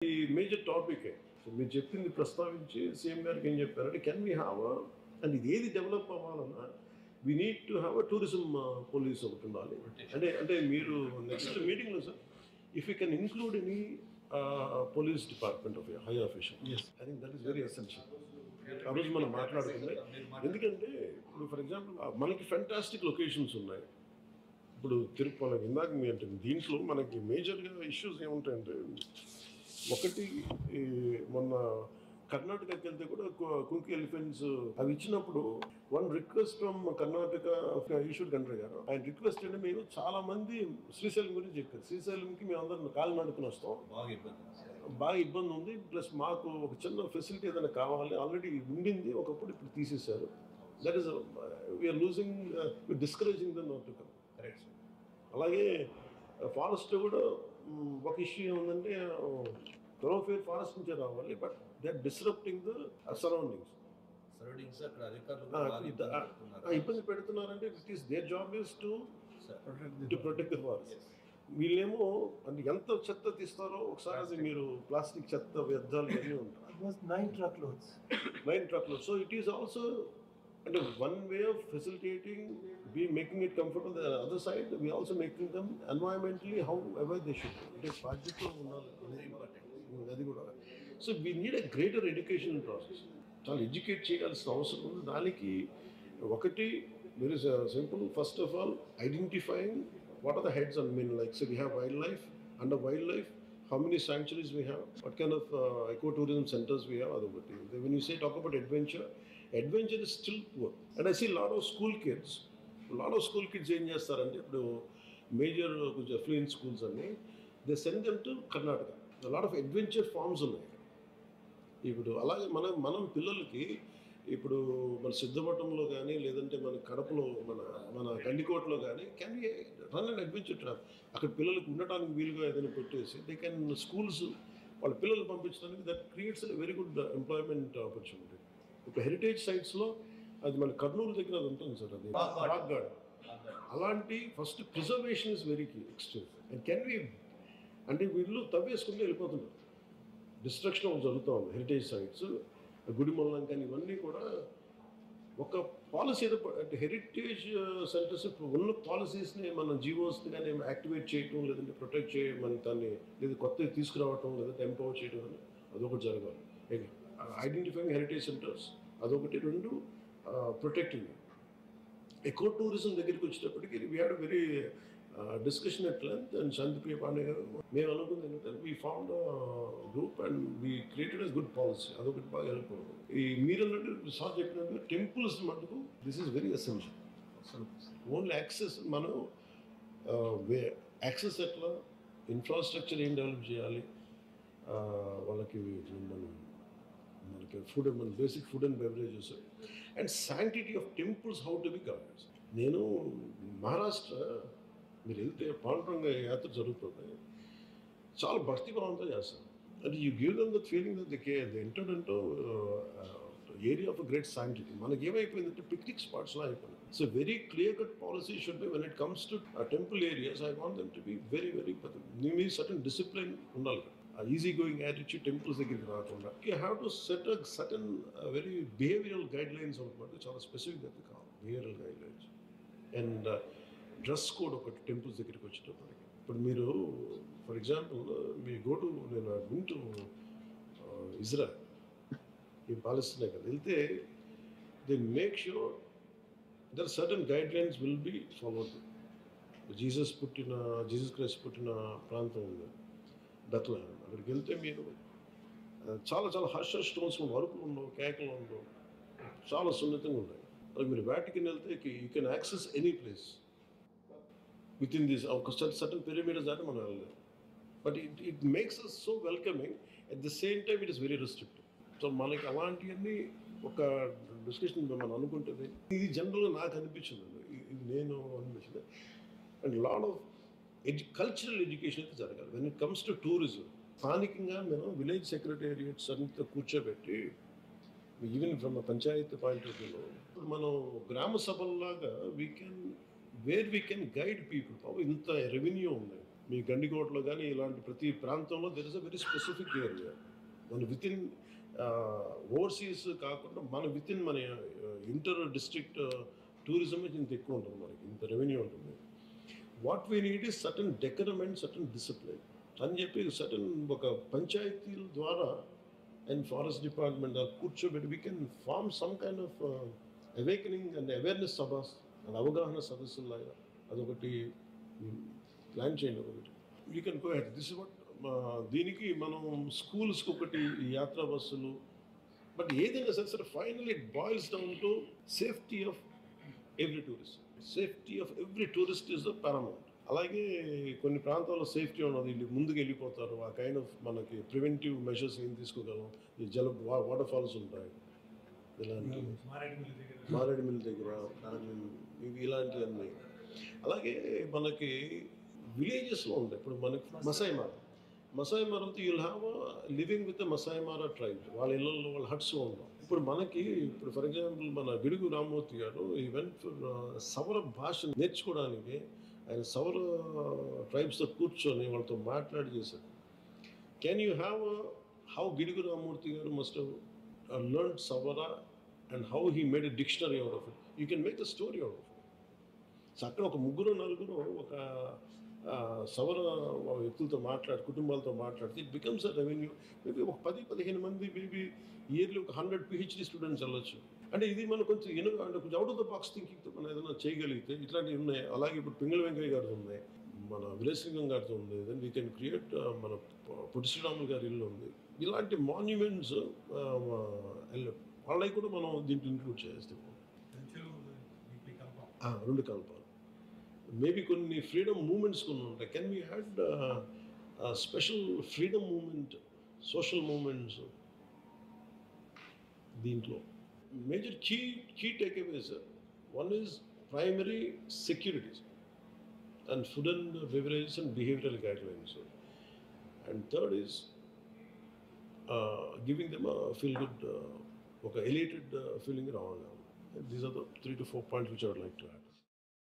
ఈ major టాపికే. So మీరు చెప్పింది ప్రస్తావించి సీఎం గారికి ఏం చెప్పారంటే కెన్ వీ హ్యావ్ అండ్ ఇది ఏది డెవలప్ అవ్వాలన్నా we need to have a tourism police ఒకటి ఉండాలి. అంటే అంటే మీరు నెక్స్ట్ మీటింగ్లో sir if you can include any police department of high official, I think that is very essential. ఆ రోజు మనం మాట్లాడుకుంటే ఎందుకంటే ఇప్పుడు ఫర్ ఎగ్జాంపుల్ మనకి ఫెంటాస్టిక్ లొకేషన్స్ ఉన్నాయి. ఇప్పుడు తిరుపతి ఇందాక మీ అంటే దీంట్లో మనకి మేజర్గా ఇష్యూస్ ఏముంటాయంటే ఒకటి మొన్న కర్ణాటకకి వెళ్తే కూడా కుంకి ఎలిఫెంట్స్ అవి ఇచ్చినప్పుడు one request from Karnataka Eshwar Khandre గారు ఆయన రిక్వెస్ట్ అంటే మీరు చాలా మంది శ్రీశైలం గురించి చెప్పారు. శ్రీశైలంకి మేము అందరం కాలు నడుకుని వస్తాం, బాగా ఇబ్బంది ఉంది, ప్లస్ మాకు ఒక చిన్న ఫెసిలిటీ ఏదైనా కావాలి, ఆల్రెడీ ఉండింది ఒకప్పుడు, ఇప్పుడు తీసేశారు. That is we're losing discouraging them not to come. Correct sir. అలాగే ఫారెస్ట్ కూడా ఒక ఇష్యూ ఏముందంటే థరోఫేర్ ఫారెస్ట్ నుంచే రావాలి, but they are disrupting the surroundings. ఇబ్బంది పెడుతున్నారంటే it is their job is to protect the forest. వీళ్ళేమో అంటే ఎంత చెత్త తీస్తారో ఒకసారి అది మీరు ప్లాస్టిక్ చెత్త వ్యర్థాలు అన్నీ ఉంటాయి. 9 truckloads. So it is also అంటే one way of facilitating making it comfortable. The other side we also making them environmentally however they should, అంటే బాధ్యతలో ఉండాలి అది కూడా. So we need a greater education process. చాలా educate చేయాల్సిన అవసరం ఉంది. దానికి ఒకటి very simple, first of all identifying what are the heads on mean, like say we have wildlife, under wildlife how many sanctuaries we have, what kind of ecotourism centers we have. When you say talk about adventure is still poor, and I see a lot of school kids ఏం చేస్తారంటే ఇప్పుడు major కొంచెం affluent schools అన్ని they send them to Karnataka. Lot of adventure farms ఉన్నాయి. ఇప్పుడు అలాగే మనం పిల్లలకి ఇప్పుడు మన సిద్ధపట్నంలో కానీ లేదంటే మన కడపలో మన గండికోటలో కానీ can be run and adventure trap. అక్కడ పిల్లలకు ఉండటానికి వీలుగా ఏదైనా పెట్టేసి దే కెన్ స్కూల్స్ వాళ్ళ పిల్లలు పంపించడానికి that creates very good employment opportunity. ఇప్పుడు హెరిటేజ్ సైట్స్లో అది మన కర్నూలు దగ్గర అది ఉంటుంది సార్, అది రాక్ గార్డెన్. అలాంటి first preservation is very key extreme. And can be అంటే వీళ్ళు తవ్వేసుకుంటూ వెళ్ళిపోతున్నారు, డిస్ట్రక్షన్ జరుగుతూ ఉంది హెరిటేజ్ సైట్స్. గుడిమల్లం కానీ ఇవన్నీ కూడా ఒక పాలసీ ఏదో అంటే హెరిటేజ్ సెంటర్స్ ఉన్న పాలసీస్ని మన జీవోస్ని కానీ యాక్టివేట్ చేయటం, లేదంటే ప్రొటెక్ట్ చేయడం దాన్ని, లేదా కొత్తవి తీసుకురావటం, లేదంటే ఎంపవర్ చేయడం అని అదొకటి జరగాలి. ఐడెంటిఫైయింగ్ హెరిటేజ్ సెంటర్స్ అదొకటి. రెండు ప్రొటెక్టింగ్. ఎకో టూరిజం దగ్గరికి వచ్చేటప్పటికి we had very discussion at length. And Shantipriya Pandey గారు మేము అనుకుంది ఏంటంటే we found group and we created a good policy. అదొకటి బాగా హెల్ప్ అవుతుంది. ఈ మీరు అన్నట్టు సార్ చెప్పినట్టు టెంపుల్స్ మటుకు this is very essential. Only access మనం యాక్సెస్ ఎట్లా, ఇన్ఫ్రాస్ట్రక్చర్ ఏం డెవలప్ చేయాలి, వాళ్ళకి మనకి ఫుడ్, మన basic food and beverages and sanctity of temples how to be governed. నేను మహారాష్ట్ర మీరు వెళ్తే పాండురంగ యాత్ర జరుగుతుంది, చాలా భక్తి భావంతో చేస్తాను. అంటే you give them that feeling that they entered into area of great sanctity. మనకి ఏమైపోయిందంటే పిక్నిక్ స్పాట్స్లో అయిపోయింది. So very clear cut policy should be when it comes to temple areas. I want them to be very very me certain discipline ఉండాలి. Easy going attitude temples దగ్గరికి రాకుండా you have to set a certain very behavioural guide lines ఒకటి, చాలా స్పెసిఫిక్గా కావాలి behavioural guide lines. And dress code ఒకటి temples దగ్గరికి వచ్చేటప్పటికి. ఇప్పుడు మీరు ఫర్ ఎగ్జాంపుల్ మీ గోటు నేను వింటూ ఇజ్రాయల్ ఈ పాలస్తీనా కదా వెళ్తే they make sure there certain guidelines will be followed. Jesus Christ పుట్టిన ప్రాంతం ఉంది బెత్లెహేమ్. అక్కడికి వెళ్తే మీరు చాలా చాలా హర్ష స్టోన్స్ వరుపులు ఉండవు, కేకలు ఉండవు, చాలా సున్నితంగా ఉన్నాయి. అది మీరు వాటికన్ వెళ్తే you can access any place within this. ఒక సర్టన్ పిరమిడ్స్ దాటి మనం వెళ్ళలేదు. But it makes us so welcoming. At the same time it is very restrictive. So మనకి అలాంటివన్నీ ఒక డిస్కషన్ మనం అనుకుంటుంది. ఇది జనరల్గా నాకు అనిపించింది, ఇది నేను అనిపించింది. And lot of cultural education అయితే జరగాలి when it comes to tourism. స్థానికంగా మనం విలేజ్ సెక్రటేరియట్స్ అంతా కూర్చోబెట్టి even from panchayat point of వ్యూలో మనం గ్రామ సభల్లాగా వీ కెన్ గైడ్ పీపుల్. ఇంత రెవెన్యూ ఉంది, మీ గండికోటలో కానీ ఇలాంటి ప్రతి ప్రాంతంలో there is a very specific area. మన విత్ ఇన్ ఓవర్సీస్ కాకుండా మన విత్ ఇన్ మన ఇంటర్ డిస్ట్రిక్ట్ టూరిజం ఇంత ఎక్కువ ఉంటుంది, మనకి ఇంత రెవెన్యూ ఉంటుంది. What we need is certain decorum and certain discipline అని చెప్పి సర్టన్ ఒక పంచాయతీల ద్వారా అండ్ ఫారెస్ట్ డిపార్ట్మెంట్ కూర్చోబెట్టి we can form some kind of awakening and awareness సభస్ అండ్ అవగాహన సదస్సులాగా అదొకటి ప్లాన్ చేయండి. ఒకటి you can go ahead. This is what దీనికి మనం స్కూల్స్కి ఒకటి యాత్రా బస్సులు, బట్ ఏదైనా సరే final it boils down to safety of every tourist. Safety of every tourist is the paramount. అలాగే కొన్ని ప్రాంతాల్లో సేఫ్టీ ఉండదు, వీళ్ళు ముందుకు వెళ్ళిపోతారు. ఆ కైండ్ ఆఫ్ మనకి ప్రివెంటివ్ మెషర్స్ ఏం తీసుకోగలం. ఈ వాటర్ ఫాల్స్ ఉంటాయి, ఇలాంటి మారేడుమిల్లి దగ్గర ఇవి ఇలాంటివన్నీ. అలాగే మనకి విలేజెస్లో ఉంటాయి. ఇప్పుడు మనకి మసాయి మారంతో you'll have living with Maasai Mara tribe. వాళ్ళ ఇళ్ళల్లో వాళ్ళ హట్స్ ఉంటాం. ఇప్పుడు మనకి ఇప్పుడు ఫర్ ఎగ్జాంపుల్ మన గిడుగు రామ్మూర్తి గారు ఈవెన్ సవర భాష నేర్చుకోవడానికి ఆయన సవర ట్రైబ్స్తో కూర్చొని వాళ్ళతో మాట్లాడి చేశారు. Can you have how Gidugu Rammurthy గారు must have learned Savara and how he made a dictionary out of it. You can make the story out of it. So అక్కడ ఒక ముగ్గురు నలుగురు ఒక సవర వ్యక్తులతో కుటుంబాలతో మాట్లాడితే it becomes a revenue. Maybe ఒక 10-15 మంది మేబీ ఇయర్లీ ఒక 100 PhD స్టూడెంట్స్ వెళ్ళొచ్చు. అంటే ఇది మనం కొంచెం అంటే కొంచెం అవుట్ ఆఫ్ ద బాక్స్ థింకింగ్తో మనం ఏదైనా చేయగలిగితే ఇట్లాంటివి ఉన్నాయి. అలాగే ఇప్పుడు పింగళ వెంకయ్య గారితో ఉన్నాయి, మన విలేశ్లింగం గారితో ఉంది, దెన్ వీ కెన్ క్రియేట్ మన పొట్టి శ్రీరాములు గారి ఇల్లు ఉంది. ఇలాంటి మాన్యుమెంట్స్ వాళ్ళకి కూడా మనం దీంట్లో ఇంక్లూడ్ చేస్తాం. 2 కల్పాలు. మేబీ కొన్ని ఫ్రీడమ్ మూమెంట్స్ కొన్ని ఉంటాయి. Can we had special freedom movement, social movements దీంట్లో. Major key takeaways, one is primary securities and food and beverages and behavioural guidelines, and third is giving them feel good, ఒక elevated feeling రావాలి. These are the 3 to 4 points which I would like to add.